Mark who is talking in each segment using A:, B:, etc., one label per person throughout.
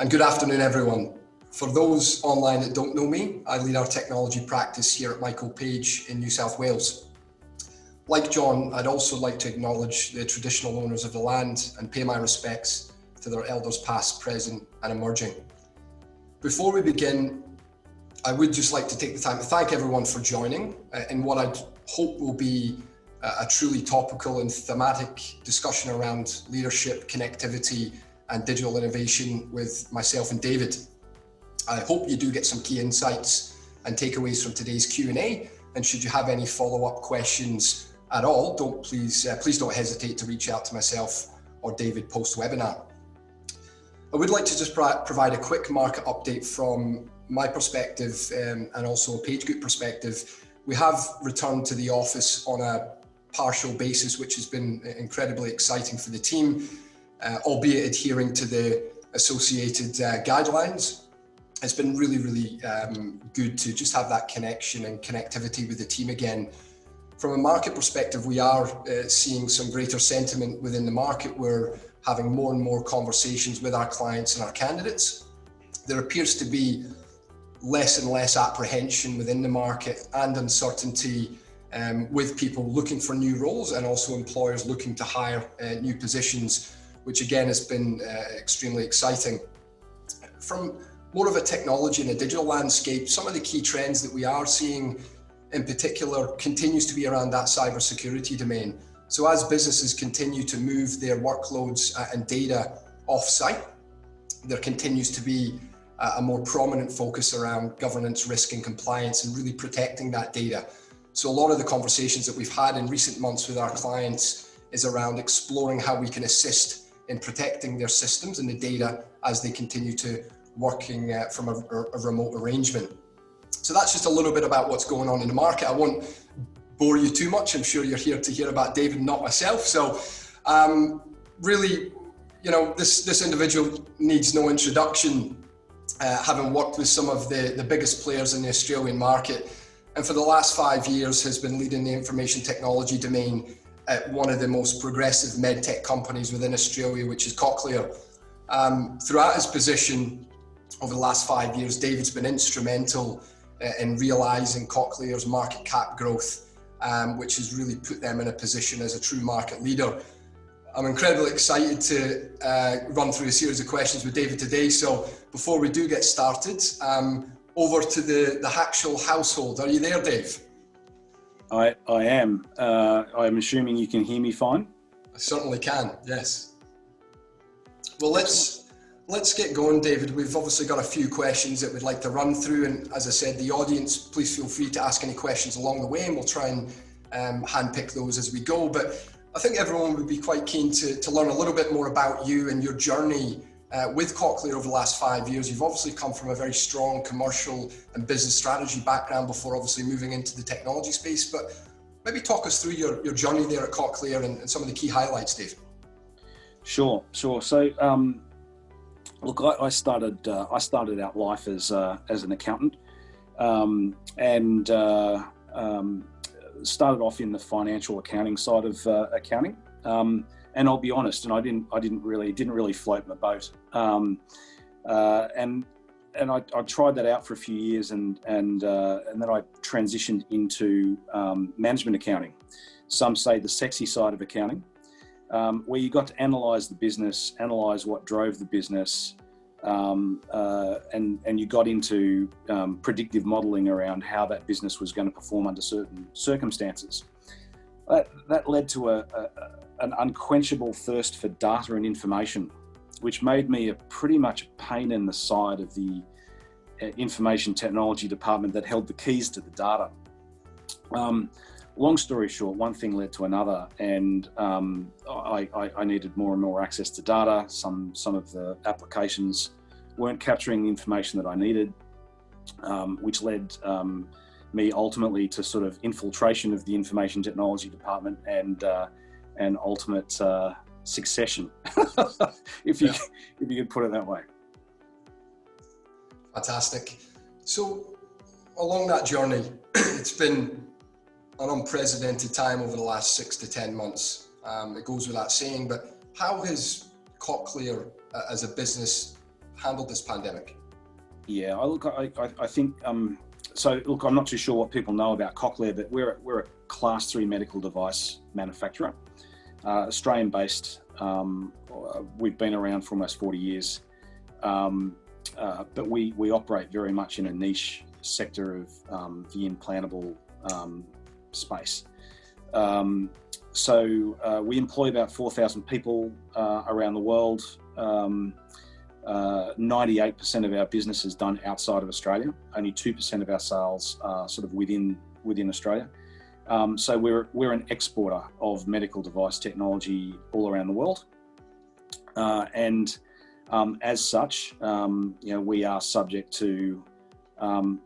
A: And good afternoon, everyone. For those online that don't know me, I lead our technology practice here at Michael Page in New South Wales. Like John, I'd also like to acknowledge the traditional owners of the land and pay my respects to their elders past, present and emerging. Before we begin, I would just like to take the time to thank everyone for joining in what I hope will be a truly topical and thematic discussion around leadership, connectivity and digital innovation with myself and David. I hope you do get some key insights and takeaways from today's Q&A, and should you have any follow-up questions at all, please don't hesitate to reach out to myself or David post-webinar. I would like to just provide a quick market update from my perspective and also a Page Group perspective. We have returned to the office on a partial basis, which has been incredibly exciting for the team, albeit adhering to the associated guidelines. It's been really good to just have that connection and connectivity with the team again. From a market perspective, we are seeing some greater sentiment within the market. We're having more and more conversations with our clients and our candidates. There appears to be less and less apprehension within the market and uncertainty with people looking for new roles and also employers looking to hire new positions, which again has been extremely exciting. From more of a technology and a digital landscape, some of the key trends that we are seeing in particular continues to be around that cybersecurity domain. So as businesses continue to move their workloads and data off-site, there continues to be a more prominent focus around governance, risk and compliance and really protecting that data. So a lot of the conversations that we've had in recent months with our clients is around exploring how we can assist in protecting their systems and the data as they continue to working from a remote arrangement. So that's just a little bit about what's going on in the market. I won't bore you too much. I'm sure you're here to hear about David, not myself. So really, you know, this individual needs no introduction, having worked with some of the biggest players in the Australian market. And for the last 5 years has been leading the information technology domain at one of the most progressive medtech companies within Australia, which is Cochlear. Throughout his position over the last 5 years, David's been instrumental in realising Cochlear's market cap growth, which has really put them in a position as a true market leader. I'm incredibly excited to run through a series of questions with David today. So before we do get started, over to the Hackshall household. Are you there, Dave?
B: I am. I'm assuming you can hear me fine?
A: I certainly can, yes. Well, let's get going, David. We've obviously got a few questions that we'd like to run through, and as I said, the audience, please feel free to ask any questions along the way, and we'll try and handpick those as we go. But I think everyone would be quite keen to learn a little bit more about you and your journey with Cochlear over the last 5 years. You've obviously come from a very strong commercial and business strategy background before obviously moving into the technology space, but maybe talk us through your journey there at Cochlear and some of the key highlights, Dave.
B: Sure. So, look, I started out life as an accountant, and started off in the financial accounting side of accounting. And I'll be honest, and it didn't really float my boat. And I tried that out for a few years, and then I transitioned into management accounting. Some say the sexy side of accounting, where you got to analyse the business, analyse what drove the business, and you got into predictive modelling around how that business was going to perform under certain circumstances. That led to an unquenchable thirst for data and information, which made me pretty much a pain in the side of the information technology department that held the keys to the data. Long story short, one thing led to another, and I needed more and more access to data. Some of the applications weren't capturing the information that I needed, which led me ultimately to sort of infiltration of the information technology department and ultimate succession, if you could put it that way.
A: Fantastic. So along that journey, it's been an unprecedented time over the last 6 to 10 months. It goes without saying, but how has Cochlear as a business handled this pandemic?
B: Yeah, I think, so look, I'm not too sure what people know about Cochlear, but we're a Class 3 medical device manufacturer, Australian-based. We've been around for almost 40 years, but we operate very much in a niche sector of the implantable space. So we employ about 4,000 people around the world. 98% of our business is done outside of Australia. Only 2% of our sales are sort of within Australia. So we're an exporter of medical device technology all around the world, and as such, we are subject to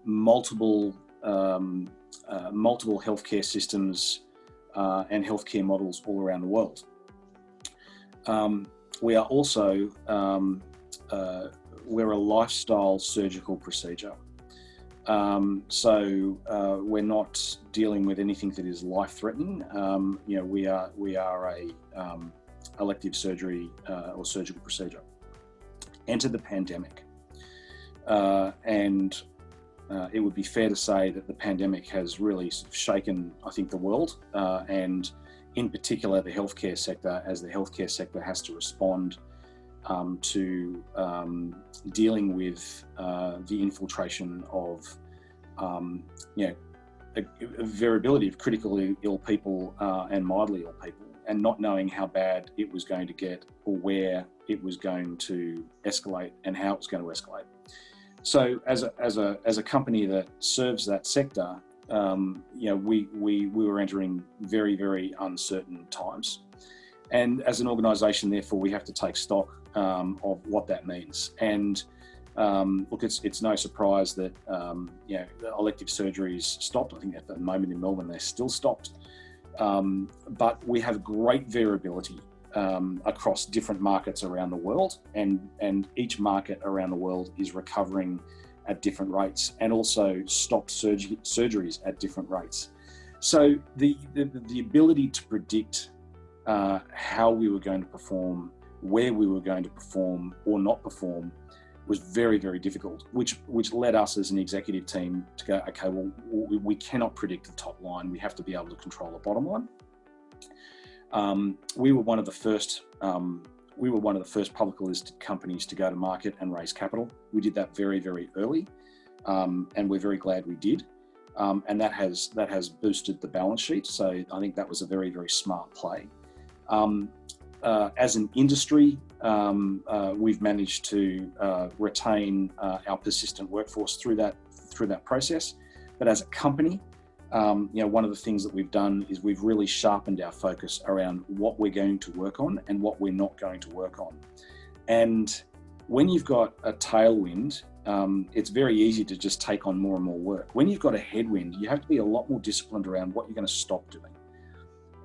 B: multiple healthcare systems and healthcare models all around the world. We are also we're a lifestyle surgical procedure. So we're not dealing with anything that is life-threatening. We are a elective surgery or surgical procedure. Enter the pandemic, and it would be fair to say that the pandemic has really sort of shaken, I think, the world, and in particular the healthcare sector, as the healthcare sector has to respond to dealing with the infiltration of a variability of critically ill people and mildly ill people, and not knowing how bad it was going to get or where it was going to escalate and how it was going to escalate. So as a company that serves that sector, we were entering very, very uncertain times. And as an organisation, therefore, we have to take stock of what that means. And look, it's no surprise that elective surgeries stopped. I think at the moment in Melbourne they're still stopped. But we have great variability across different markets around the world, and each market around the world is recovering at different rates, and also stopped surgeries at different rates. So the ability to predict how we were going to perform, where we were going to perform or not perform, was very, very difficult, which led us as an executive team to go, okay, well, we cannot predict the top line. We have to be able to control the bottom line. We were one of the first publicly listed companies to go to market and raise capital. We did that very, very early, and we're very glad we did. And that has boosted the balance sheet. So I think that was a very, very smart play. As an industry, we've managed to retain our persistent workforce through that process. But as a company, one of the things that we've done is we've really sharpened our focus around what we're going to work on and what we're not going to work on. And when you've got a tailwind, it's very easy to just take on more and more work. When you've got a headwind, you have to be a lot more disciplined around what you're going to stop doing.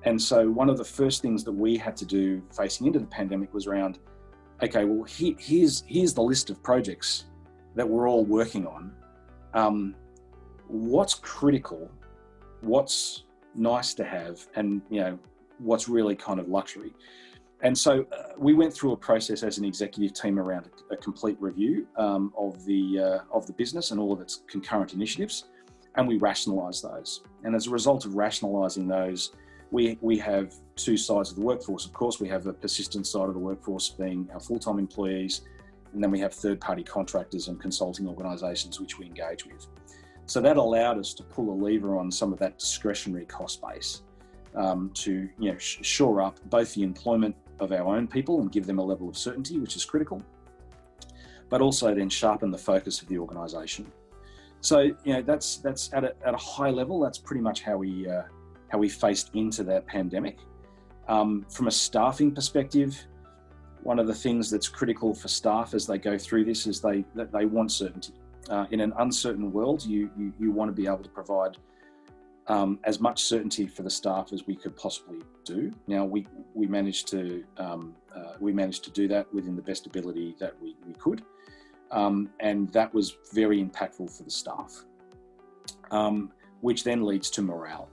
B: And so one of the first things that we had to do facing into the pandemic was around, okay, well, here's the list of projects that we're all working on. What's critical, what's nice to have, and what's really kind of luxury. And so we went through a process as an executive team around a complete review of the business and all of its concurrent initiatives, and we rationalised those. And as a result of rationalising those, we have two sides of the workforce. Of course, we have the persistent side of the workforce being our full-time employees, and then we have third-party contractors and consulting organisations which we engage with. So that allowed us to pull a lever on some of that discretionary cost base to shore up both the employment of our own people and give them a level of certainty, which is critical, but also then sharpen the focus of the organisation. So that's at a high level. That's pretty much how we faced into that pandemic. From a staffing perspective, one of the things that's critical for staff as they go through this is they want certainty. In an uncertain world, you want to be able to provide as much certainty for the staff as we could possibly do. Now we managed to do that within the best ability that we could, and that was very impactful for the staff, which then leads to morale,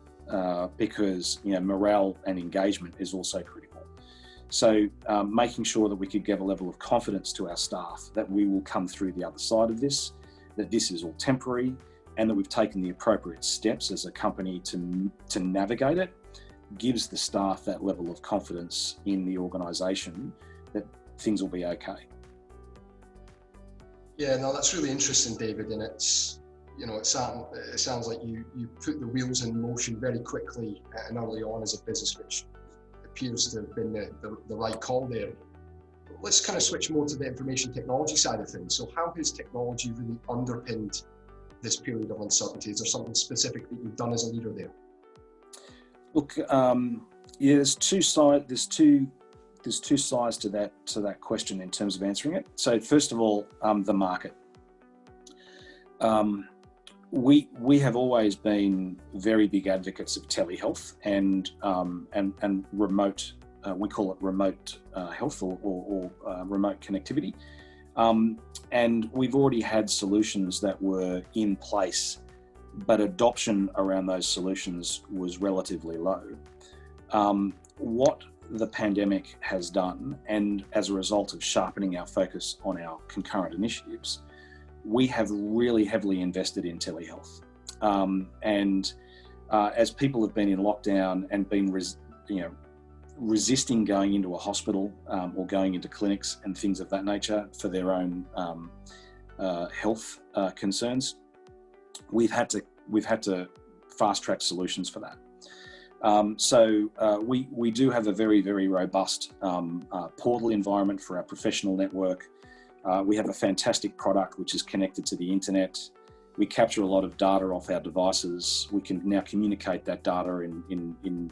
B: because morale and engagement is also critical. So making sure that we could give a level of confidence to our staff that we will come through the other side of this, that this is all temporary, and that we've taken the appropriate steps as a company to navigate it, gives the staff that level of confidence in the organisation that things will be okay.
A: Yeah, no, that's really interesting, David, and it's, you know, it sounds like you put the wheels in motion very quickly and early on as a business, which appears to have been the right call there. Let's kind of switch more to the information technology side of things. So how has technology really underpinned this period of uncertainty? Is there something specific that you've done as a leader there?
B: Look, yeah, there's two sides to that question in terms of answering it. So first of all, the market. We have always been very big advocates of telehealth and remote. We call it remote health or remote connectivity. And we've already had solutions that were in place, but adoption around those solutions was relatively low. What the pandemic has done, and as a result of sharpening our focus on our concurrent initiatives, we have really heavily invested in telehealth. As people have been in lockdown and been resisting going into a hospital or going into clinics and things of that nature for their own health concerns, we've had to fast track solutions for that. We do have a very, very robust portal environment for our professional network. We have a fantastic product which is connected to the internet. We capture a lot of data off our devices. We can now communicate that data in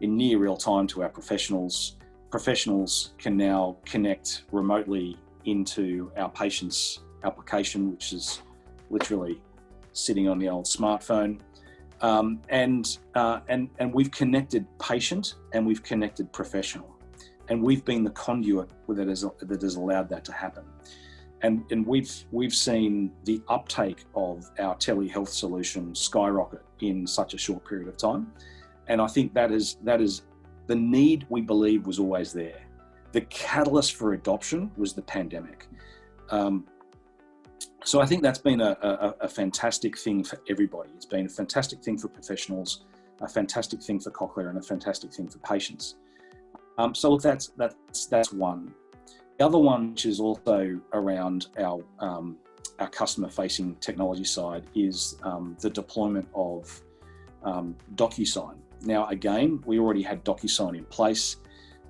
B: near real time to our professionals. Professionals can now connect remotely into our patients' application, which is literally sitting on the old smartphone. And we've connected patient and we've connected professional, and we've been the conduit that has allowed that to happen. And we've seen the uptake of our telehealth solution skyrocket in such a short period of time. And I think that is the need we believe was always there. The catalyst for adoption was the pandemic. So I think that's been a fantastic thing for everybody. It's been a fantastic thing for professionals, a fantastic thing for Cochlear, and a fantastic thing for patients. So look, that's one. The other one, which is also around our customer-facing technology side, is the deployment of DocuSign. Now, again, we already had DocuSign in place.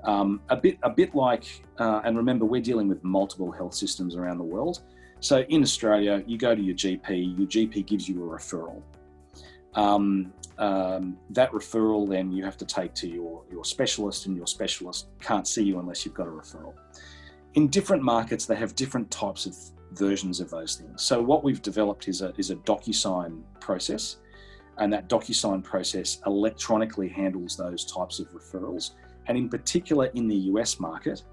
B: A bit like, and remember, we're dealing with multiple health systems around the world. So in Australia, you go to your GP gives you a referral. That referral then you have to take to your specialist, and your specialist can't see you unless you've got a referral. In different markets, they have different types of versions of those things. So what we've developed is a DocuSign process, and that DocuSign process electronically handles those types of referrals. And in particular in the US market,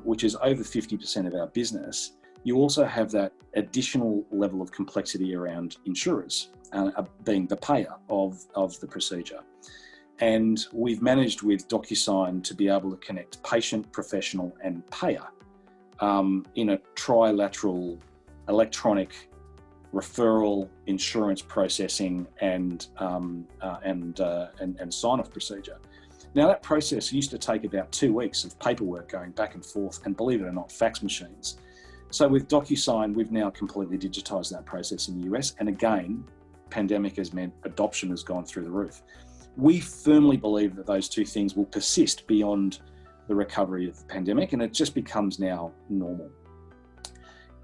B: which is over 50% of our business, you also have that additional level of complexity around insurers being the payer of the procedure. And we've managed with DocuSign to be able to connect patient, professional, and payer in a trilateral electronic referral, insurance processing, and sign-off procedure. Now, that process used to take about 2 weeks of paperwork going back and forth, and believe it or not, fax machines. So with DocuSign, we've now completely digitized that process in the US. And again, pandemic has meant adoption has gone through the roof. We firmly believe that those two things will persist beyond the recovery of the pandemic, and it just becomes now normal.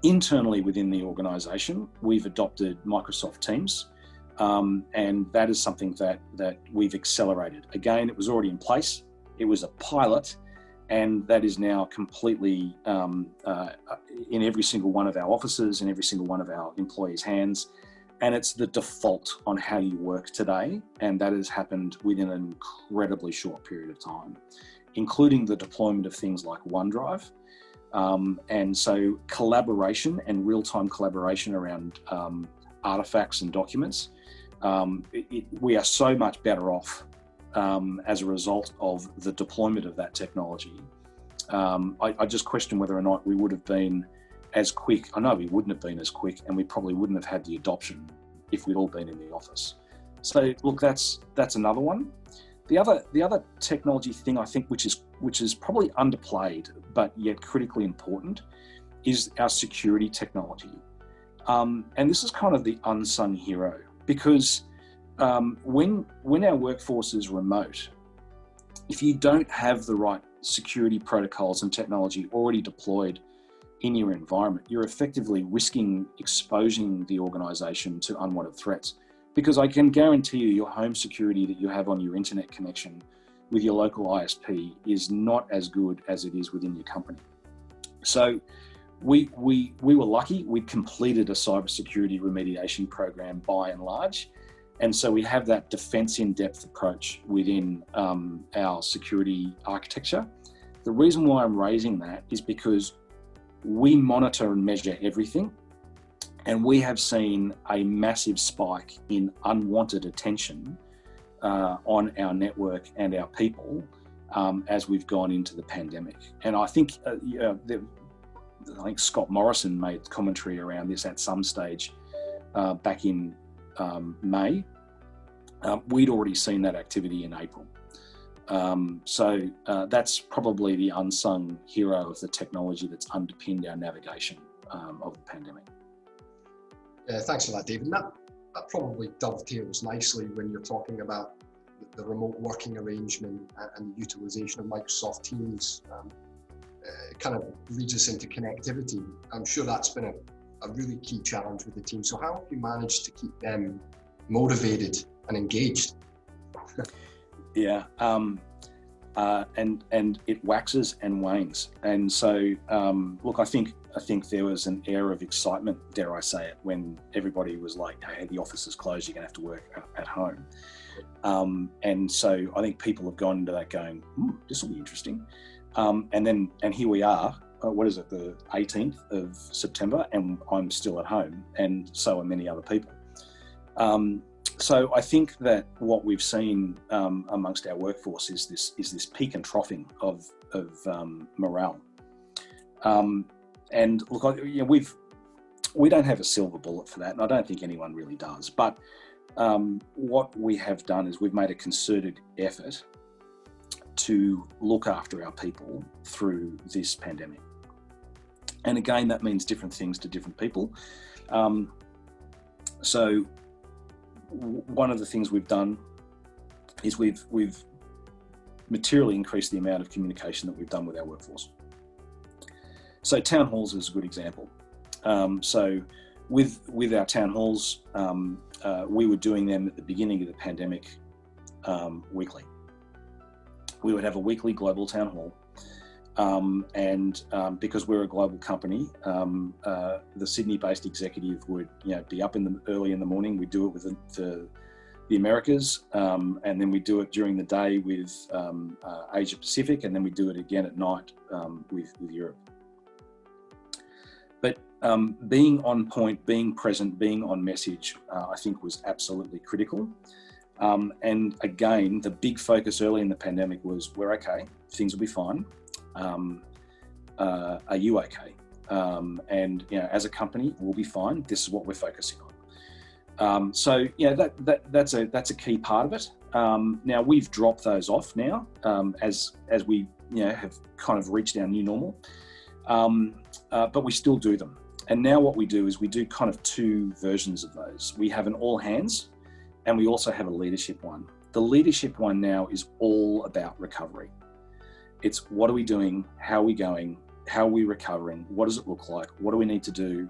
B: Internally within the organization, we've adopted Microsoft Teams, and that is something that we've accelerated. Again, it was already in place. It was a pilot, and that is now completely in every single one of our offices, in every single one of our employees' hands. And it's the default on how you work today. And that has happened within an incredibly short period of time, including the deployment of things like OneDrive. And so collaboration and real-time collaboration around artifacts and documents, we are so much better off as a result of the deployment of that technology, I just question whether or not we would have been as quick. I know we wouldn't have been as quick, and we probably wouldn't have had the adoption if we'd all been in the office. So look, that's another one. The other technology thing I think which is probably underplayed but yet critically important is our security technology. And this is kind of the unsung hero, because when our workforce is remote, if you don't have the right security protocols and technology already deployed in your environment, you're effectively risking exposing the organisation to unwanted threats. Because I can guarantee you, your home security that you have on your internet connection with your local ISP is not as good as it is within your company. So we were lucky. We completed a cybersecurity remediation program by and large. And so we have that defense in depth approach within our security architecture. The reason why I'm raising that is because we monitor and measure everything. And we have seen a massive spike in unwanted attention on our network and our people as we've gone into the pandemic. And I think I think Scott Morrison made commentary around this at some stage back in May. We'd already seen that activity in April. So that's probably the unsung hero of the technology that's underpinned our navigation of the pandemic.
A: Yeah, thanks for that, David. That probably dovetails nicely when you're talking about the remote working arrangement and the utilisation of Microsoft Teams. It kind of leads us into connectivity. I'm sure that's been a really key challenge with the team. So how have you managed to keep them motivated and engaged?
B: Yeah, and it waxes and wanes. And so, look, I think there was an air of excitement, dare I say it, when everybody was like, hey, the office is closed, you're gonna have to work at home. And so I think people have gone into that going, this will be interesting. And here we are, what is it, the 18th of September, and I'm still at home, and so are many other people. So I think that what we've seen amongst our workforce is this peak and troughing of morale. And look, we don't have a silver bullet for that, and I don't think anyone really does. But what we have done is we've made a concerted effort to look after our people through this pandemic. And again, that means different things to different people. So one of the things we've done is we've materially increased the amount of communication that we've done with our workforce. So town halls is a good example. So with our town halls, we were doing them at the beginning of the pandemic weekly. We would have a weekly global town hall. And because we're a global company, the Sydney-based executive would be up early in the morning. We do it with the Americas, and then we do it during the day with Asia Pacific, and then we do it again at night with Europe. But being on point, being present, being on message, I think was absolutely critical. And again, the big focus early in the pandemic was, we're okay, things will be fine. Are you okay? And as a company, we'll be fine. This is what we're focusing on. So that's a key part of it. Now we've dropped those off now as we have kind of reached our new normal, but we still do them. And now what we do is we do kind of two versions of those. We have an all hands, and we also have a leadership one. The leadership one now is all about recovery. It's what are we doing? How are we going? How are we recovering? What does it look like? What do we need to do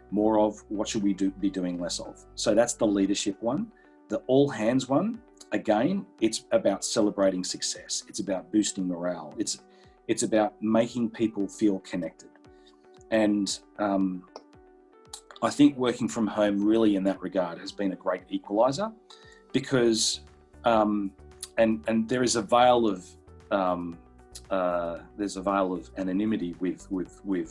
B: more of? What should we be doing less of? So that's the leadership one. The all hands one, again, it's about celebrating success. It's about boosting morale. It's about making people feel connected. And I think working from home really in that regard has been a great equalizer, because and there is a veil of anonymity with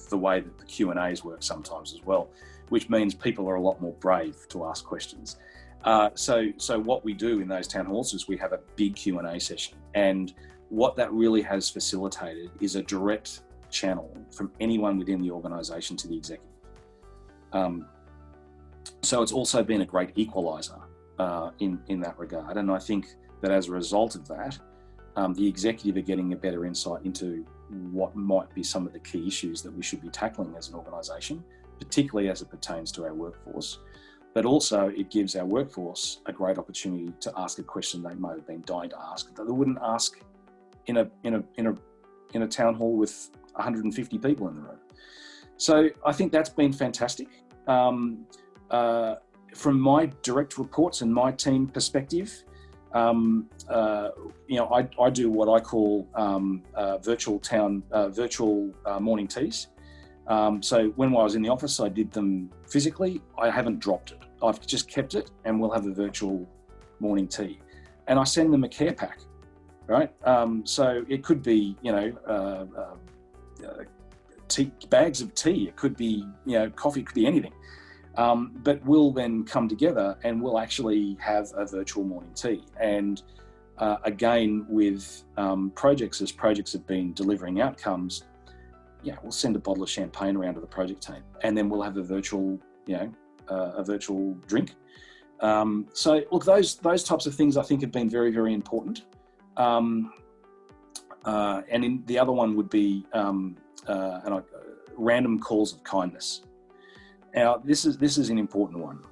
B: the way that the Q&As work sometimes as well, which means people are a lot more brave to ask questions. So what we do in those town halls is we have a big Q&A session, and what that really has facilitated is a direct channel from anyone within the organisation to the executive. So it's also been a great equaliser in that regard, and I think that as a result of that, the executive are getting a better insight into what might be some of the key issues that we should be tackling as an organisation, particularly as it pertains to our workforce. But also it gives our workforce a great opportunity to ask a question they might have been dying to ask that they wouldn't ask in a town hall with 150 people in the room. So I think that's been fantastic. From my direct reports and my team perspective, you know, I do what I call virtual morning teas. So when I was in the office, I did them physically. I haven't dropped it. I've just kept it, and we'll have a virtual morning tea. And I send them a care pack, right? So it could be, you know, bags of tea. It could be, you know, coffee. It could be anything. But we'll then come together and we'll actually have a virtual morning tea. And again, with projects, as projects have been delivering outcomes, yeah, we'll send a bottle of champagne around to the project team, and then we'll have a virtual, you know, a virtual drink. So look, those types of things I think have been very, very important. And in the other one would be random calls of kindness. Now, this is an important one.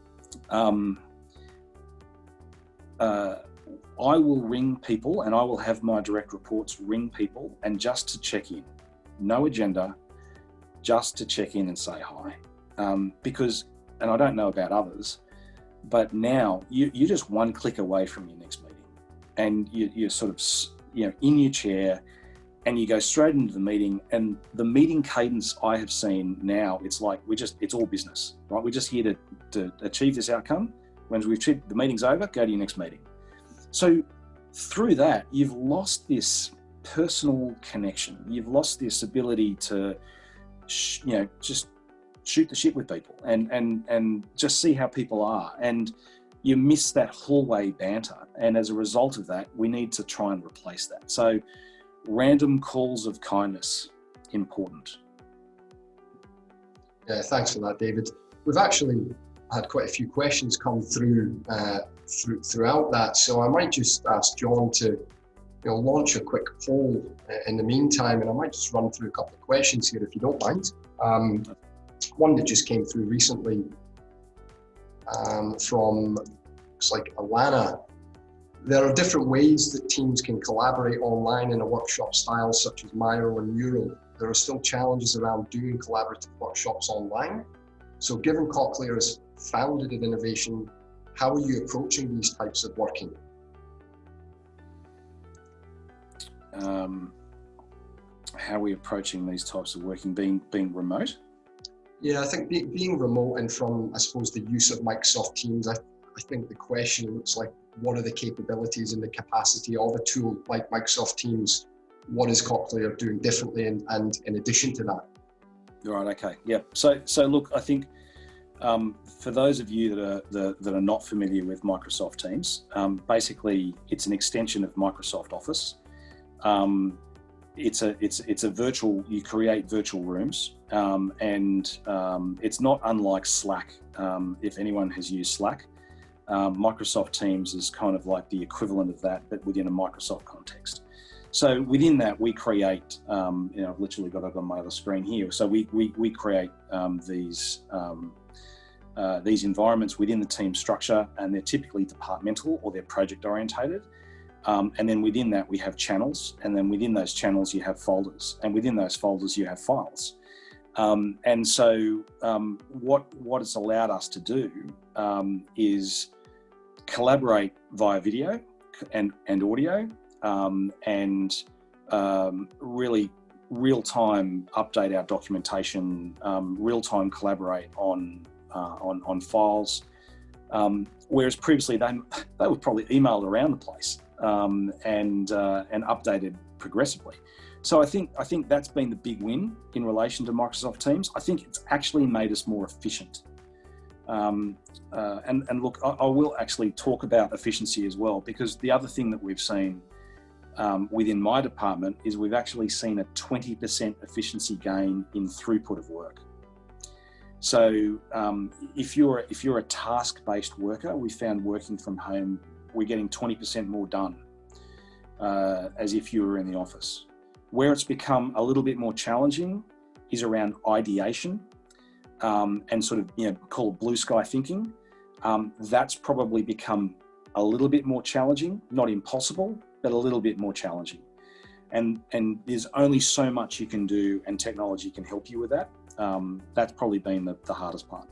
B: I will ring people, and I will have my direct reports ring people, and just to check in. No agenda, just to check in and say hi. Because, and I don't know about others, but now you're just one click away from your next meeting, and you're sort of, you know, in your chair, and you go straight into the meeting. And the meeting cadence I have seen now, it's like it's all business, right? We're just here to achieve this outcome. When we've achieved, the meeting's over, go to your next meeting. So through that, you've lost this personal connection. You've lost this ability to, you know, just shoot the shit with people and just see how people are. And you miss that hallway banter. And as a result of that, we need to try and replace that. So random calls of kindness, important.
A: Yeah, thanks for that, David. We've actually had quite a few questions come through throughout that. So I might just ask John to, you know, launch a quick poll in the meantime, and I might just run through a couple of questions here if you don't mind. One that just came through recently from, looks like Alana. There are different ways that teams can collaborate online in a workshop style such as Miro and Mural. There are still challenges around doing collaborative workshops online. So given Cochlear is founded in innovation, how are you approaching these types of working?
B: How are we approaching these types of working, being remote?
A: Yeah, I think being remote, and from, I suppose, the use of Microsoft Teams, I think the question looks like, what are the capabilities and the capacity of a tool like Microsoft Teams? What is Cochlear doing differently, and in addition to that? Right,
B: okay, yeah. So look, I think for those of you that are not familiar with Microsoft Teams, basically it's an extension of Microsoft Office. It's a virtual, you create virtual rooms, and it's not unlike Slack. If anyone has used Slack, Microsoft Teams is kind of like the equivalent of that, but within a Microsoft context. So within that, we create, you know, I've literally got it on my other screen here. So we create these environments within the team structure, and they're typically departmental or they're project orientated. And then within that, we have channels, and then within those channels, you have folders, and within those folders, you have files. And so what it's allowed us to do is collaborate via video and audio, and really real-time update our documentation, real-time collaborate on files, whereas previously they were probably emailed around the place. And updated progressively. So I think that's been the big win in relation to Microsoft Teams. I think it's actually made us more efficient. And look, I will actually talk about efficiency as well, because the other thing that we've seen within my department is we've actually seen a 20% efficiency gain in throughput of work. So if you're a task-based worker, we found working from home, we're getting 20% more done as if you were in the office. Where it's become a little bit more challenging is around ideation and sort of, call it blue sky thinking. That's probably become a little bit more challenging, not impossible, but a little bit more challenging. And there's only so much you can do, and technology can help you with that. That's probably been the hardest part.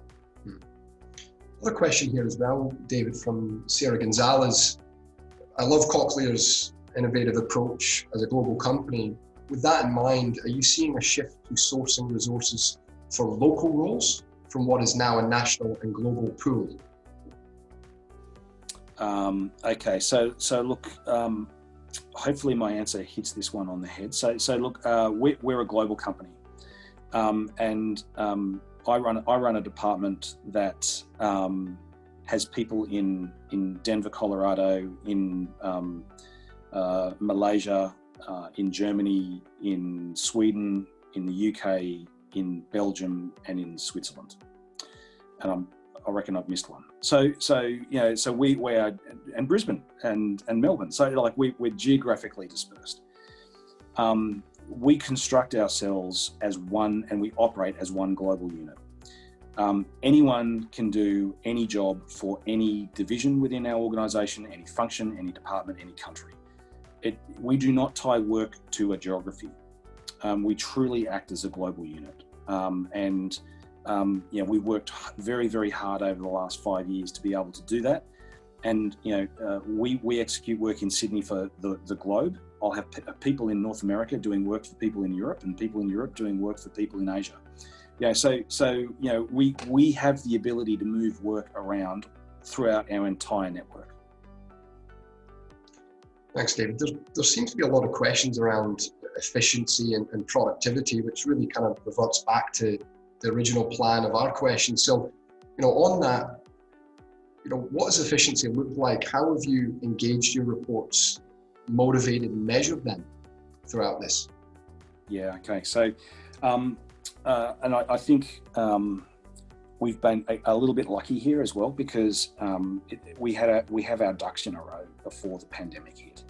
A: Another question here as well, David, from Sarah Gonzalez. I love Cochlear's innovative approach as a global company. With that in mind, are you seeing a shift to sourcing resources for local roles from what is now a national and global pool?
B: Okay, so look, hopefully my answer hits this one on the head. So look, we're a global company, and I run a department that has people in Denver, Colorado, in Malaysia, in Germany, in Sweden, in the UK, in Belgium, and in Switzerland. And I reckon I've missed one. So we are, and Brisbane and Melbourne. So like we're geographically dispersed. We construct ourselves as one, and we operate as one global unit. Anyone can do any job for any division within our organisation, any function, any department, any country. We do not tie work to a geography. We truly act as a global unit. We've worked very, very hard over the last 5 years to be able to do that. And, we execute work in Sydney for the globe. I'll have people in North America doing work for people in Europe, and people in Europe doing work for people in Asia. We have the ability to move work around throughout our entire network.
A: Thanks, David. There seems to be a lot of questions around efficiency and productivity, which really kind of reverts back to the original plan of our question. So, on that, what does efficiency look like? How have you engaged your reports, motivated and measured them throughout this?
B: Yeah, okay. So, and I think we've been a little bit lucky here as well, because we have our ducks in a row before the pandemic hit.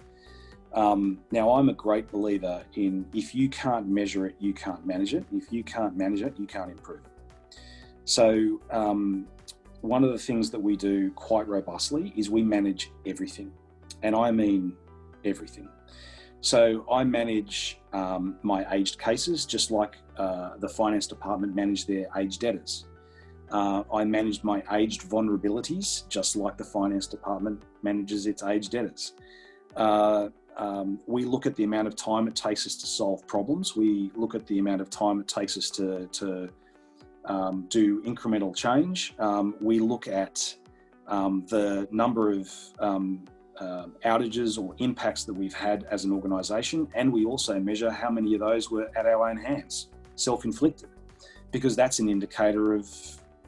B: Now, I'm a great believer in, if you can't measure it, you can't manage it. If you can't manage it, you can't improve it. So one of the things that we do quite robustly is we manage everything. And I mean everything. So I manage my aged cases, just like the finance department manage their aged debtors. I manage my aged vulnerabilities, just like the finance department manages its aged debtors. We look at the amount of time it takes us to solve problems. We look at the amount of time it takes us to do incremental change. We look at the number of outages or impacts that we've had as an organisation, and we also measure how many of those were at our own hands, self-inflicted, because that's an indicator of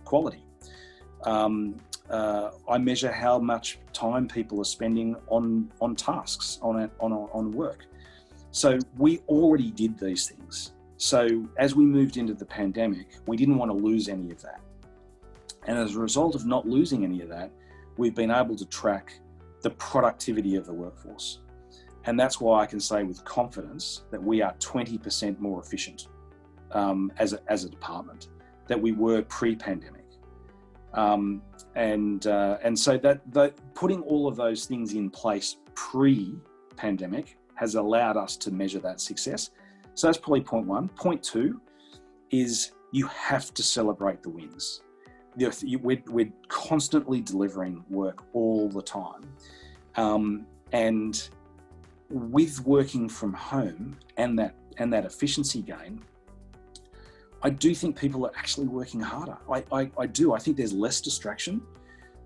B: quality. I measure how much time people are spending on tasks, on work. So we already did these things. So as we moved into the pandemic, we didn't want to lose any of that. And as a result of not losing any of that, we've been able to track the productivity of the workforce. And that's why I can say with confidence that we are 20% more efficient as a department that we were pre-pandemic. And so that putting all of those things in place pre-pandemic has allowed us to measure that success. So that's probably point one. Point two is you have to celebrate the wins. We're constantly delivering work all the time. And with working from home and that efficiency gain, I do think people are actually working harder. I do. I think there's less distraction.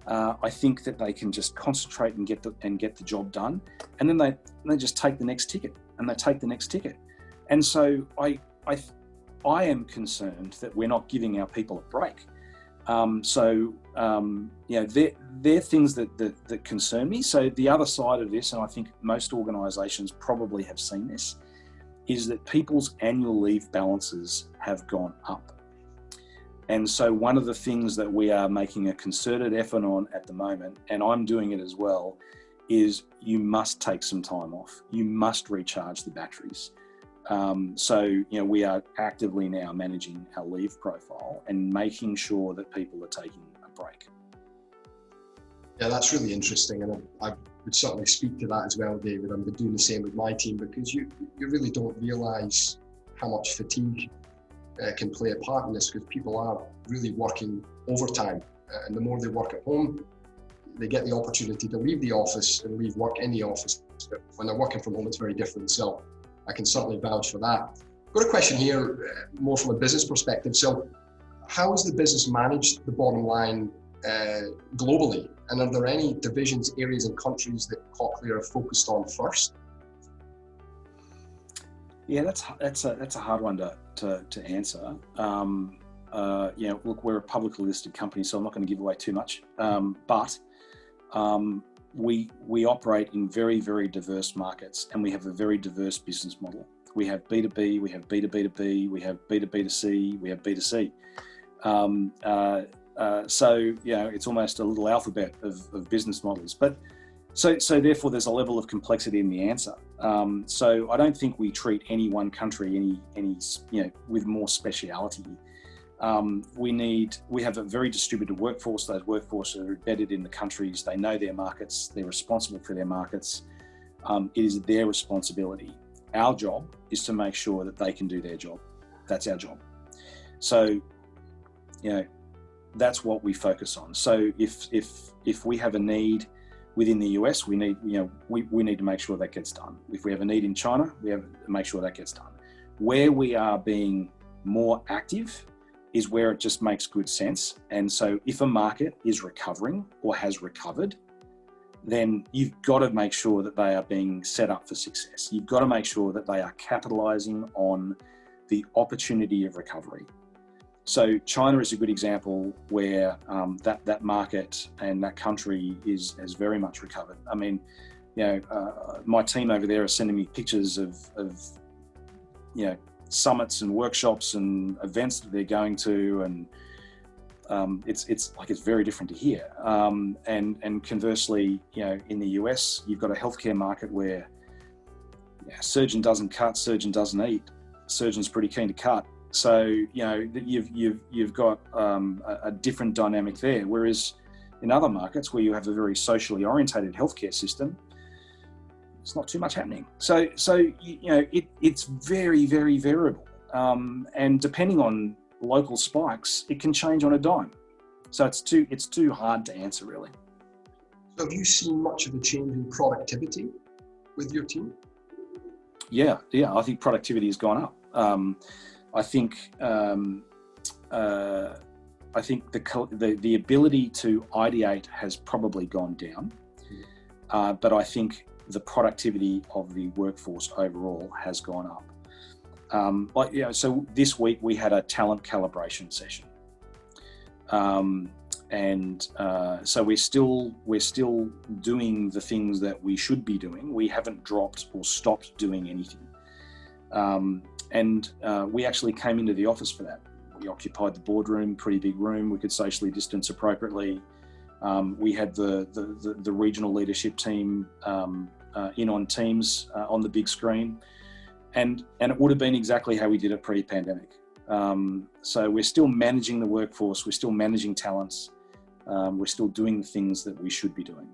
B: I think that they can just concentrate and get the job done, and then they just take the next ticket, and they take the next ticket. And so I am concerned that we're not giving our people a break. They're things that concern me. So the other side of this, and I think most organisations probably have seen this, is that people's annual leave balances have gone up. And so one of the things that we are making a concerted effort on at the moment, and I'm doing it as well, is you must take some time off. You must recharge the batteries. We are actively now managing our leave profile and making sure that people are taking a break.
A: Yeah, that's really interesting, and I would certainly speak to that as well, David. I've been doing the same with my team, because you really don't realise how much fatigue can play a part in this, because people are really working overtime, and the more they work at home, they get the opportunity to leave the office and leave work in the office. But when they're working from home, it's very different. So I can certainly vouch for that. I've got a question here, more from a business perspective. So how has the business managed the bottom line globally? And are there any divisions, areas and countries that Cochlear have focused on first?
B: Yeah, that's a hard one to answer. Look, we're a publicly listed company, so I'm not going to give away too much. But we operate in very, very diverse markets, and we have a very diverse business model. We have B2B, we have B2B2B, we have B2B2C, we have B2C. It's almost a little alphabet of business models. But so therefore, there's a level of complexity in the answer. So I don't think we treat any one country any with more speciality. We have a very distributed workforce. Those workforce are embedded in the countries. They know their markets. They're responsible for their markets. It is their responsibility. Our job is to make sure that they can do their job. That's our job. So, that's what we focus on. So if we have a need within the US, we need to make sure that gets done. If we have a need in China, we have to make sure that gets done. Where we are being more active is where it just makes good sense. And so if a market is recovering or has recovered, then you've got to make sure that they are being set up for success. You've got to make sure that they are capitalizing on the opportunity of recovery. So China is a good example where that market and that country has very much recovered. I mean, my team over there are sending me pictures of summits and workshops and events that they're going to, and it's very different to here. And conversely, in the US, you've got a healthcare market where surgeon doesn't cut, surgeon doesn't eat. Surgeon's pretty keen to cut. So you've got a different dynamic there. Whereas in other markets where you have a very socially orientated healthcare system, there's not too much happening. So it's very, very variable, and depending on local spikes, it can change on a dime. So it's too hard to answer, really.
A: So have you seen much of a change in productivity with your team?
B: Yeah. I think productivity has gone up. I think the ability to ideate has probably gone down, but I think the productivity of the workforce overall has gone up. So this week we had a talent calibration session, so we're still doing the things that we should be doing. We haven't dropped or stopped doing anything. We actually came into the office for that. We occupied the boardroom, pretty big room. We could socially distance appropriately. We had the regional leadership team in on Teams on the big screen, and it would have been exactly how we did it pre-pandemic. So we're still managing the workforce. We're still managing talents. We're still doing the things that we should be doing.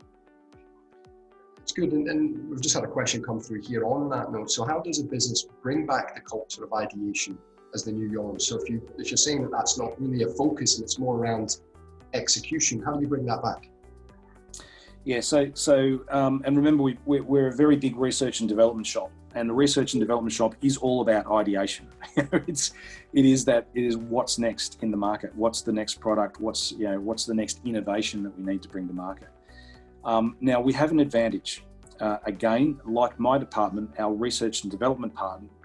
A: It's good, and we've just had a question come through here on that note. So how does a business bring back the culture of ideation as the new norm? So if you're saying that that's not really a focus and it's more around execution, how do you bring that back?
B: Yeah, and remember, we're a very big research and development shop, and the research and development shop is all about ideation. It is what's next in the market, what's the next product, what's the next innovation that we need to bring to market. Now we have an advantage. Again, like my department, our research and development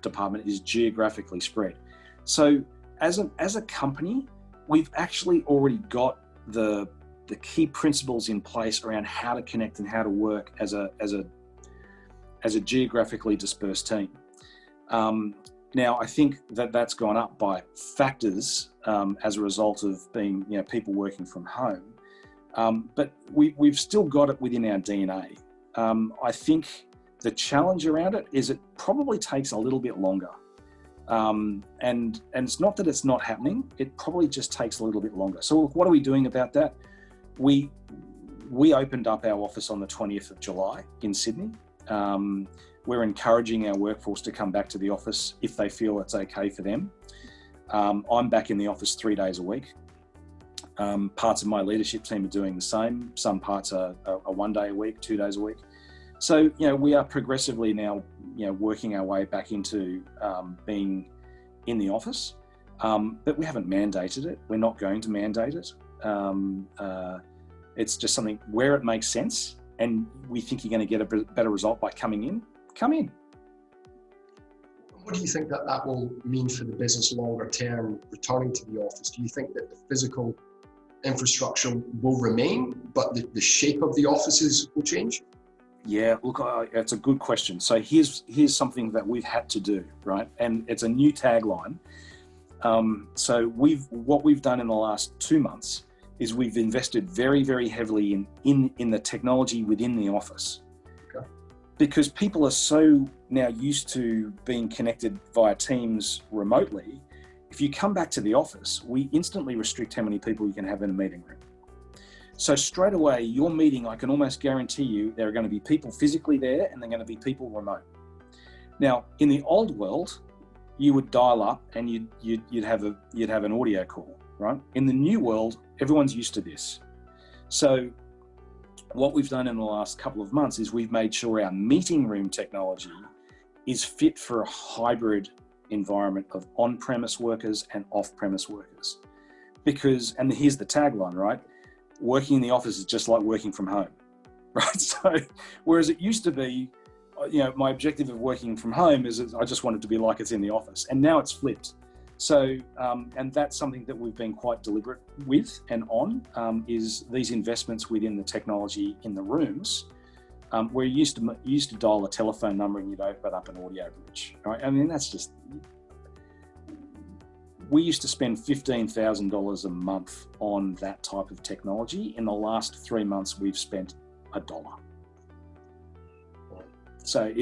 B: department is geographically spread. So as a company, we've actually already got the key principles in place around how to connect and how to work as a geographically dispersed team. Now, I think that that's gone up by factors as a result of being, people working from home. But we've still got it within our DNA. I think the challenge around it is it probably takes a little bit longer. And it's not that it's not happening, it probably just takes a little bit longer. So look, what are we doing about that? We opened up our office on the 20th of July in Sydney. We're encouraging our workforce to come back to the office if they feel it's okay for them. I'm back in the office 3 days a week. Parts of my leadership team are doing the same. Some parts are 1 day a week, 2 days a week. So, we are progressively now, working our way back into being in the office, but we haven't mandated it. We're not going to mandate it. It's just something where it makes sense and we think you're going to get a better result by coming in, come in.
A: What do you think that will mean for the business longer term, returning to the office? Do you think that the physical infrastructure will remain, but the shape of the offices will change?
B: Yeah, look, it's a good question. So here's something that we've had to do, right? And it's a new tagline. So what we've done in the last 2 months is we've invested very, very heavily in the technology within the office.
A: Okay.
B: Because people are so now used to being connected via Teams remotely. If you come back to the office, we instantly restrict how many people you can have in a meeting room. So straight away, your meeting, I can almost guarantee you, there are going to be people physically there and there are going to be people remote. Now, in the old world, you would dial up and you'd have an audio call, right? In the new world, everyone's used to this. So what we've done in the last couple of months is we've made sure our meeting room technology is fit for a hybrid environment of on-premise workers and off-premise workers. And here's the tagline, right? Working in the office is just like working from home, right? So, whereas it used to be, my objective of working from home is I just want it to be like it's in the office, and now it's flipped. So, and that's something that we've been quite deliberate with and on, is these investments within the technology in the rooms, where you used to dial a telephone number and you'd open up an audio bridge, right? I mean, we used to spend $15,000 a month on that type of technology. In the last 3 months, we've spent $1. So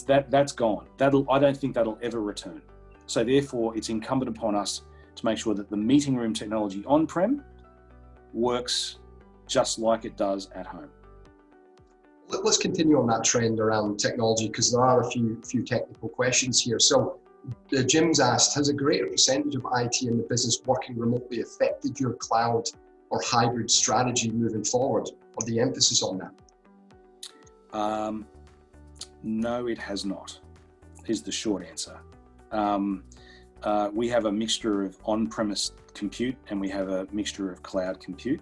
B: that's gone. I don't think that'll ever return. So therefore, it's incumbent upon us to make sure that the meeting room technology on-prem works just like it does at home.
A: Let's continue on that trend around technology, because there are a few technical questions here. So Jim's asked, has a greater percentage of IT in the business working remotely affected your cloud or hybrid strategy moving forward, or the emphasis on that?
B: No, it has not, is the short answer. We have a mixture of on-premise compute and we have a mixture of cloud compute.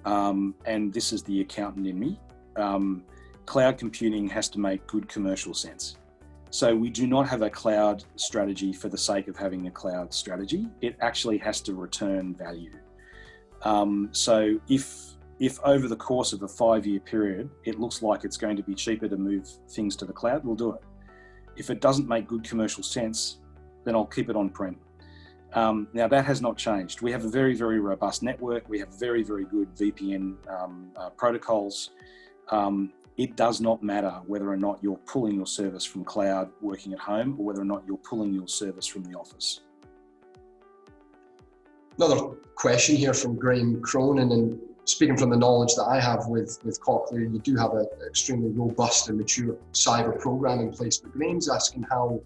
B: And this is the accountant in me. Cloud computing has to make good commercial sense. So we do not have a cloud strategy for the sake of having a cloud strategy. It actually has to return value. So if over the course of a 5-year period, it looks like it's going to be cheaper to move things to the cloud, we'll do it. If it doesn't make good commercial sense, then I'll keep it on-prem. Now that has not changed. We have a very, very robust network. We have very, very good VPN protocols. It does not matter whether or not you're pulling your service from cloud working at home or whether or not you're pulling your service from the office.
A: Another question here from Graham Cronin, and speaking from the knowledge that I have with Cochlear, you do have an extremely robust and mature cyber program in place, but Graham's asking how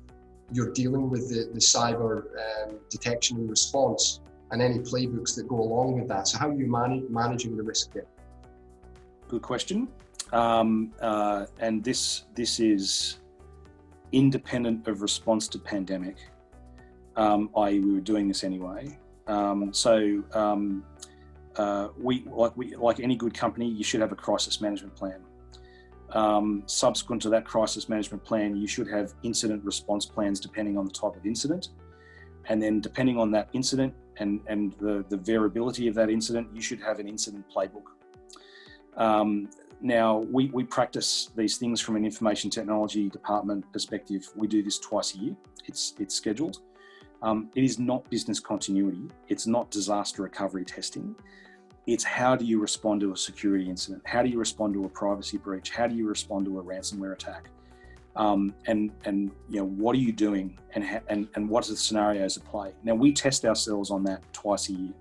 A: you're dealing with the cyber detection and response and any playbooks that go along with that. So how are you managing the risk there?
B: Good question. And this is independent of response to pandemic, i.e. we were doing this anyway. We like any good company, you should have a crisis management plan. Subsequent to that crisis management plan, you should have incident response plans depending on the type of incident. And then depending on that incident, the variability of that incident, you should have an incident playbook. Now, we practice these things from an information technology department perspective. We do this twice a year. It's scheduled. It is not business continuity. It's not disaster recovery testing. It's how do you respond to a security incident? How do you respond to a privacy breach? How do you respond to a ransomware attack? And what are you doing? And what are the scenarios at play? Now, we test ourselves on that twice a year.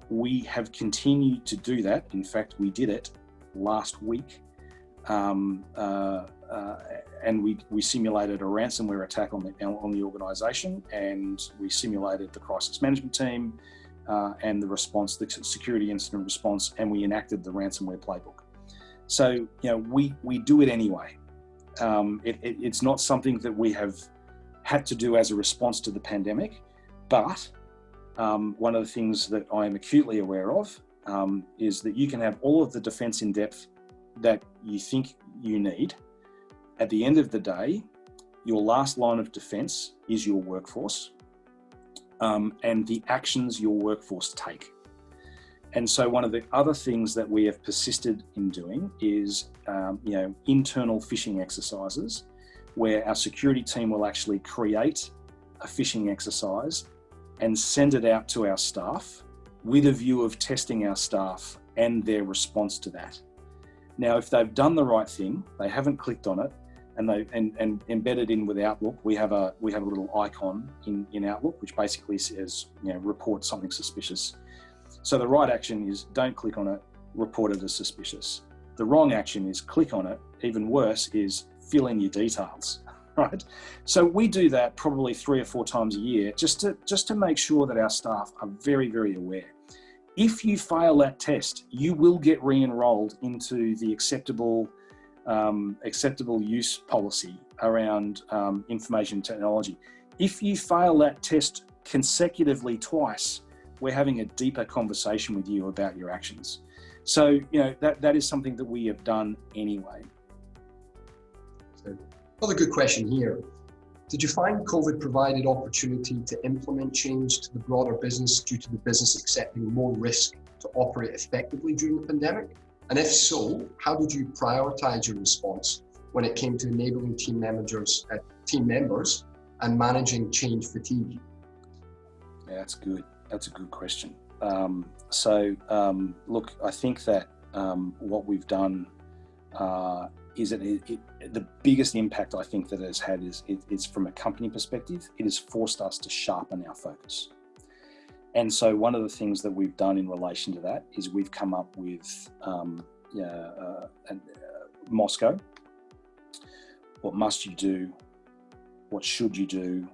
B: We have continued to do that. In fact, we did it last week, and we simulated a ransomware attack on the organisation, and we simulated the crisis management team and the response, the security incident response, and we enacted the ransomware playbook. So we do it anyway. It's not something that we have had to do as a response to the pandemic, but one of the things that I am acutely aware of is that you can have all of the defence in depth that you think you need. At the end of the day, your last line of defence is your workforce and the actions your workforce take. And so one of the other things that we have persisted in doing is, internal phishing exercises where our security team will actually create a phishing exercise and send it out to our staff with a view of testing our staff and their response to that. Now, if they've done the right thing, they haven't clicked on it, and embedded in with Outlook, we have a little icon in Outlook which basically says, report something suspicious. So the right action is don't click on it, report it as suspicious. The wrong action is click on it. Even worse is fill in your details, right? So we do that probably 3 or 4 times a year just to make sure that our staff are very, very aware. If you fail that test, you will get re-enrolled into the acceptable use policy around information technology. If you fail that test consecutively twice, we're having a deeper conversation with you about your actions. So, that is something that we have done anyway.
A: Another good question here. Did you find COVID provided opportunity to implement change to the broader business due to the business accepting more risk to operate effectively during the pandemic? And if so, how did you prioritize your response when it came to enabling team members and managing change fatigue?
B: Yeah, that's good. That's a good question. Look, I think that what we've done is the biggest impact I think that it has had is from a company perspective. It has forced us to sharpen our focus. And so one of the things that we've done in relation to that is we've come up with Moscow. What must you do? What should you do?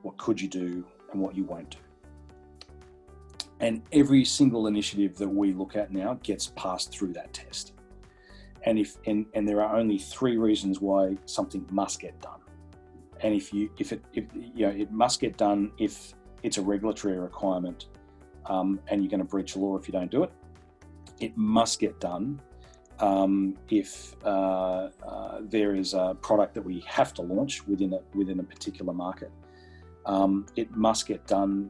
B: What could you do? And what you won't do. And every single initiative that we look at now gets passed through that test. And there are only 3 reasons why something must get done. And it must get done if it's a regulatory requirement, and you're going to breach the law if you don't do it. It must get done if there is a product that we have to launch within a particular market. It must get done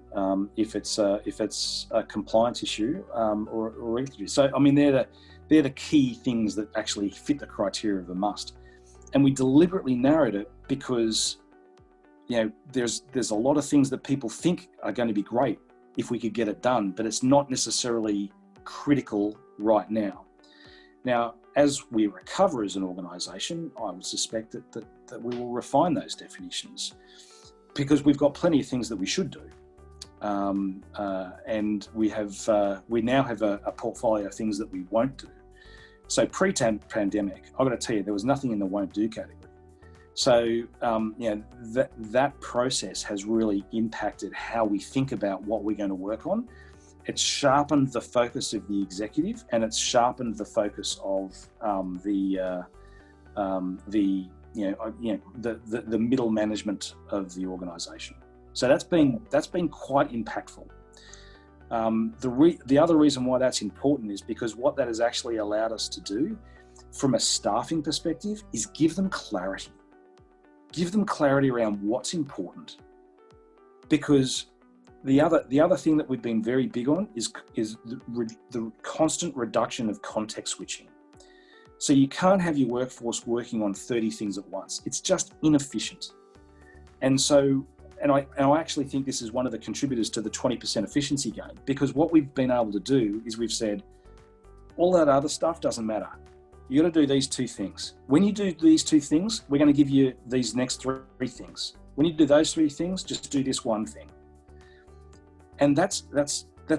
B: if it's a compliance issue or a regulatory. So I mean, they're the key things that actually fit the criteria of a must. And we deliberately narrowed it because there's a lot of things that people think are going to be great if we could get it done, but it's not necessarily critical right now. Now, as we recover as an organisation, I would suspect that we will refine those definitions, because we've got plenty of things that we should do. And we now have a portfolio of things that we won't do. So pre-pandemic, I've got to tell you, there was nothing in the won't do category. So that process has really impacted how we think about what we're going to work on. It's sharpened the focus of the executive, and it's sharpened the focus of the middle management of the organisation. So that's been quite impactful. The other reason why that's important is because what that has actually allowed us to do from a staffing perspective is give them clarity. Give them clarity around what's important. Because The other thing that we've been very big on is the constant reduction of context switching. So you can't have your workforce working on 30 things at once. It's just inefficient. And so, I actually think this is one of the contributors to the 20% efficiency gain, because what we've been able to do is we've said, all that other stuff doesn't matter. You got to do these two things. When you do these two things, we're going to give you these next three things. When you do those three things, just do this one thing. And that's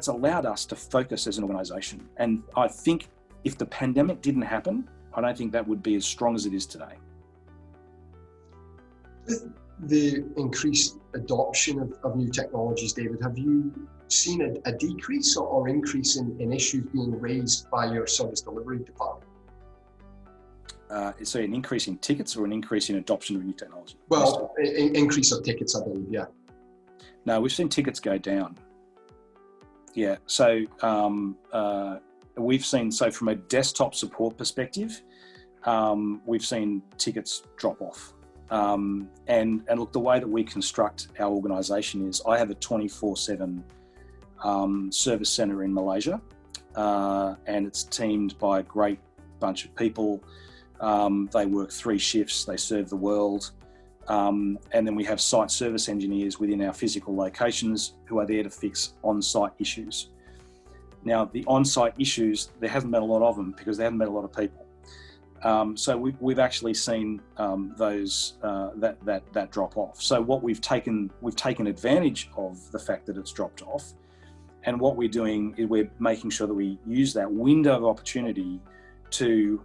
B: allowed us to focus as an organization. And I think if the pandemic didn't happen, I don't think that would be as strong as it is today.
A: With the increased adoption of new technologies, David, have you seen a decrease or increase in issues being raised by your service delivery department?
B: So an increase in tickets or an increase in adoption of new technology?
A: Well, increase of tickets, I believe, yeah.
B: No, we've seen tickets go down. Yeah, so we've seen, so from a desktop support perspective, we've seen tickets drop off. And look, the way that we construct our organisation is I have a 24/7 service centre in Malaysia, and it's teamed by a great bunch of people. They work 3 shifts, they serve the world. And then we have site service engineers within our physical locations who are there to fix on-site issues. Now, the on-site issues, there hasn't been a lot of them because there haven't been a lot of people. So we've actually seen that drop off. So what we've taken advantage of the fact that it's dropped off, and what we're doing is we're making sure that we use that window of opportunity to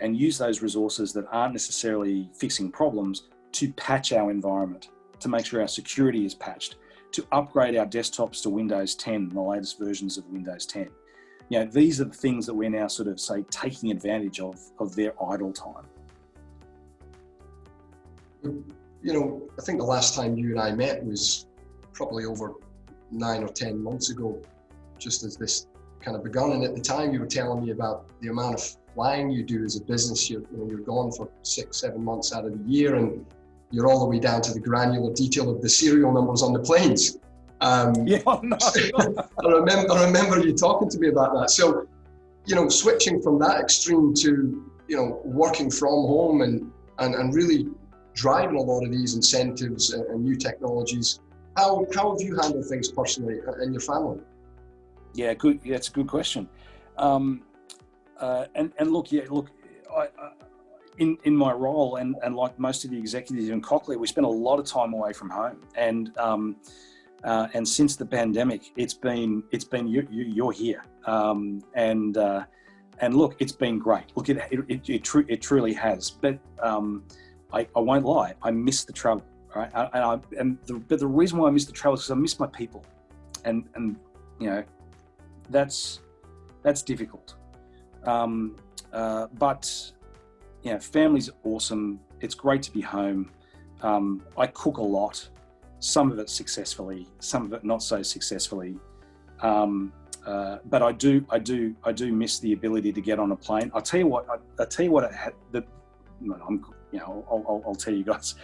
B: and use those resources that aren't necessarily fixing problems to patch our environment, to make sure our security is patched, to upgrade our desktops to Windows 10, the latest versions of Windows 10. You know, these are the things that we're now sort of, say, taking advantage of their idle time.
A: You know, I think the last time you and I met was probably over 9 or 10 months ago, just as this kind of begun. And at the time you were telling me about the amount of flying you do as a business. You're gone for 6-7 months out of the year, and you're all the way down to the granular detail of the serial numbers on the planes.
B: Yeah, no.
A: I remember you talking to me about that. So, you know, switching from that extreme to, you know, working from home and really driving a lot of these incentives and new technologies. How have you handled things personally and your family?
B: Yeah, good. Yeah, it's a good question. And look, in my role and like most of the executives in Cochlear, we spend a lot of time away from home, and since the pandemic, it's been you're here, and look, it's been great. Look, it truly has. But I won't lie, I miss the travel, right? But the reason why I miss the travel is because I miss my people, and you know, that's difficult. But you know, family's awesome. It's great to be home. I cook a lot, some of it successfully, some of it not so successfully. But I do miss the ability to get on a plane. I'll tell you what. I'll tell you guys.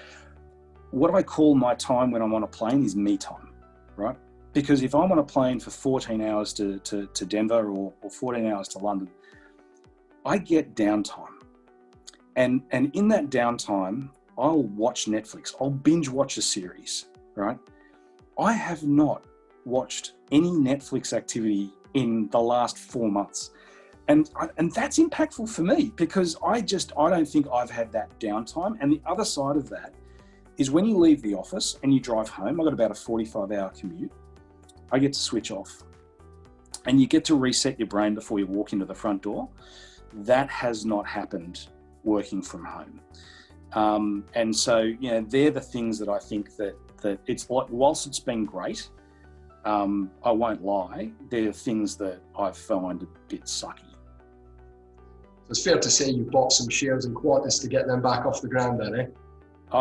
B: What I call my time when I'm on a plane is me time, right? Because if I'm on a plane for 14 hours to Denver or 14 hours to London, I get downtime. And in that downtime, I'll watch Netflix. I'll binge watch a series, right? I have not watched any Netflix activity in the last 4 months. And that's impactful for me because I don't think I've had that downtime. And the other side of that is when you leave the office and you drive home, I've got about a 45-hour commute, I get to switch off. And you get to reset your brain before you walk into the front door. That has not happened working from home. And so, you know, they're the things that I think that it's like, whilst it's been great, I won't lie, they're things that I find a bit sucky.
A: So it's fair to say you bought some shares in Qantas to get them back off the ground then, eh?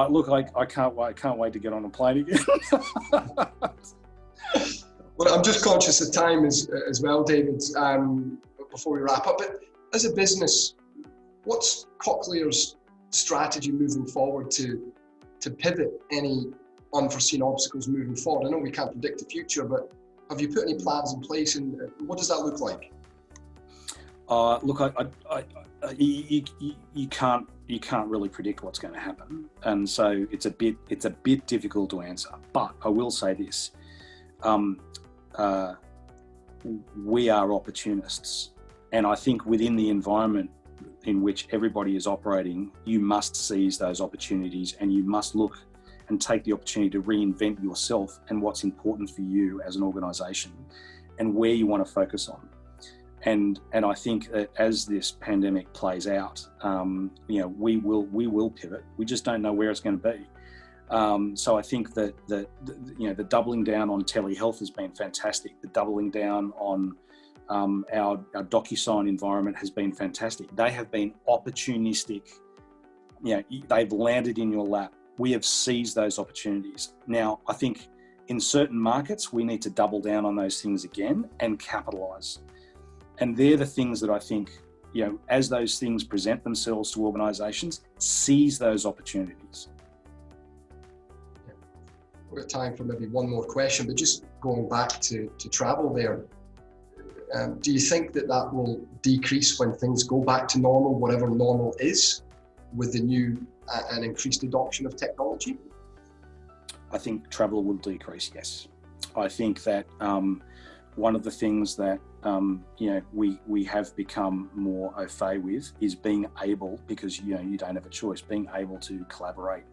B: Look, I can't wait to get on a plane again.
A: Well, I'm just conscious of time as well, David, before we wrap up. But as a business, what's Cochlear's strategy moving forward to pivot any unforeseen obstacles moving forward? I know we can't predict the future, but have you put any plans in place, and what does that look like?
B: Look, you can't really predict what's going to happen, and so it's a bit difficult to answer. But I will say this: we are opportunists, and I think within the environment in which everybody is operating, you must seize those opportunities, and you must look and take the opportunity to reinvent yourself and what's important for you as an organisation, and where you want to focus on. And I think that as this pandemic plays out, we will pivot. We just don't know where it's going to be. So I think that the doubling down on telehealth has been fantastic. The doubling down on our DocuSign environment has been fantastic. They have been opportunistic. They've landed in your lap. We have seized those opportunities. Now, I think in certain markets, we need to double down on those things again and capitalise. And they're the things that I think, as those things present themselves to organisations, seize those opportunities.
A: We've got time for maybe one more question, but just going back to travel there, do you think that will decrease when things go back to normal, whatever normal is, with the new and increased adoption of technology?
B: I think travel will decrease, yes. I think that one of the things that we have become more au fait with is being able, because you don't have a choice, being able to collaborate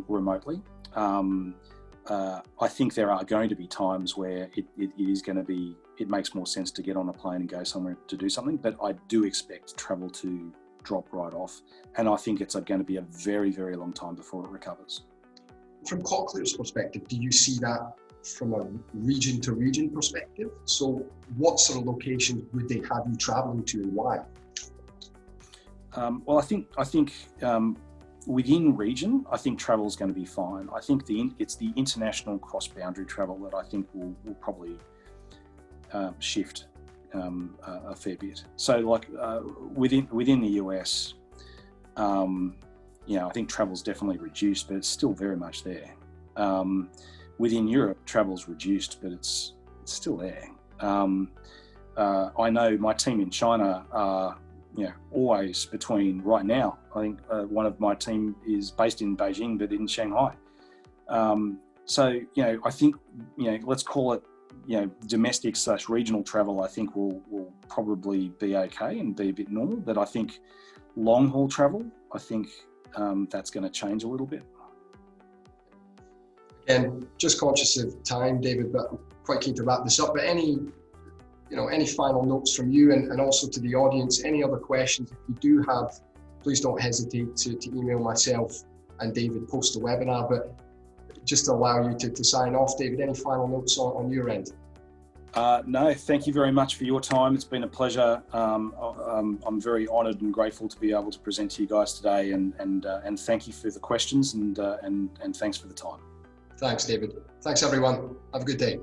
B: remotely. I think there are going to be times where it makes more sense to get on a plane and go somewhere to do something, but I do expect travel to drop right off, and I think it's going to be a very, very long time before it recovers.
A: From Cochlear's perspective, do you see that from a region to region perspective? So what sort of locations would they have you traveling to, and why?
B: Well, I think within region, I think travel is going to be fine. I think it's the international cross-boundary travel that I think will probably shift a fair bit. So, like within the US, I think travel's definitely reduced, but it's still very much there. Within Europe, travel's reduced, but it's still there. I know my team in China are, always between right now. I think one of my team is based in Beijing, but in Shanghai. So, I think, let's call it, domestic/regional travel, I think will probably be okay and be a bit normal. But I think long haul travel, I think that's going to change a little bit.
A: And just conscious of time, David, but I'm quite keen to wrap this up. But any final notes from you, and also to the audience, any other questions, if you do have, please don't hesitate to email myself and David post the webinar. But just to allow you to sign off, David, any final notes on your end?
B: No, thank you very much for your time. It's been a pleasure. I'm very honoured and grateful to be able to present to you guys today, and thank you for the questions, and thanks for the time.
A: Thanks, David. Thanks, everyone. Have a good day.